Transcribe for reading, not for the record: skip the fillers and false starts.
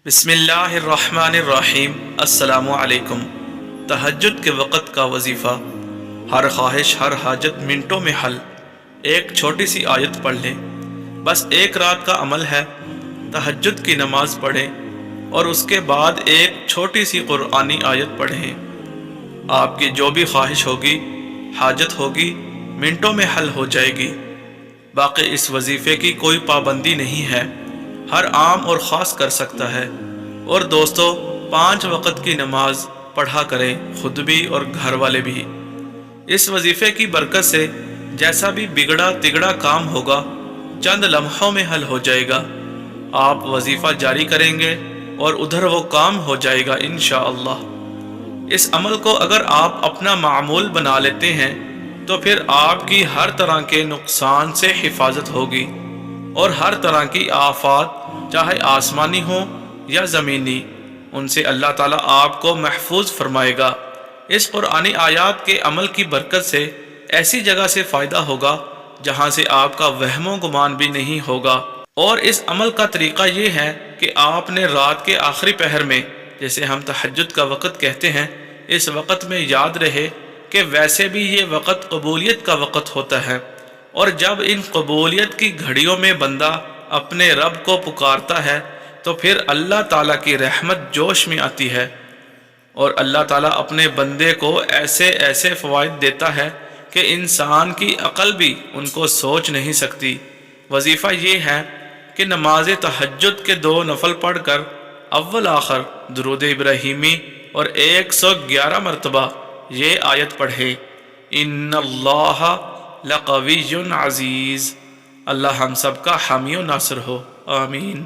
بسم اللہ الرحمن الرحیم۔ السلام علیکم۔ تہجد کے وقت کا وظیفہ۔ ہر خواہش ہر حاجت منٹوں میں حل۔ ایک چھوٹی سی آیت پڑھ لیں، بس ایک رات کا عمل ہے۔ تہجد کی نماز پڑھیں اور اس کے بعد ایک چھوٹی سی قرآنی آیت پڑھیں۔ آپ کی جو بھی خواہش ہوگی، حاجت ہوگی، منٹوں میں حل ہو جائے گی۔ باقی اس وظیفے کی کوئی پابندی نہیں ہے، ہر عام اور خاص کر سکتا ہے۔ اور دوستو، 5 وقت کی نماز پڑھا کریں، خود بھی اور گھر والے بھی۔ اس وظیفے کی برکت سے جیسا بھی بگڑا تگڑا کام ہوگا، چند لمحوں میں حل ہو جائے گا۔ آپ وظیفہ جاری کریں گے اور ادھر وہ کام ہو جائے گا انشاءاللہ۔ اس عمل کو اگر آپ اپنا معمول بنا لیتے ہیں تو پھر آپ کی ہر طرح کے نقصان سے حفاظت ہوگی، اور ہر طرح کی آفات، چاہے آسمانی ہوں یا زمینی، ان سے اللہ تعالیٰ آپ کو محفوظ فرمائے گا۔ اس قرآنی آیات کے عمل کی برکت سے ایسی جگہ سے فائدہ ہوگا جہاں سے آپ کا وہم و گمان بھی نہیں ہوگا۔ اور اس عمل کا طریقہ یہ ہے کہ آپ نے رات کے آخری پہر میں، جسے ہم تہجد کا وقت کہتے ہیں، اس وقت میں یاد رہے کہ ویسے بھی یہ وقت قبولیت کا وقت ہوتا ہے، اور جب ان قبولیت کی گھڑیوں میں بندہ اپنے رب کو پکارتا ہے تو پھر اللہ تعالیٰ کی رحمت جوش میں آتی ہے، اور اللہ تعالیٰ اپنے بندے کو ایسے ایسے فوائد دیتا ہے کہ انسان کی عقل بھی ان کو سوچ نہیں سکتی۔ وظیفہ یہ ہے کہ نماز تہجد کے 2 نفل پڑھ کر اول آخر درود ابراہیمی اور 111 مرتبہ یہ آیت پڑھے، ان اللہ لقوی عزیز۔ اللہ ہم سب کا حامی و ناصر ہو، آمین۔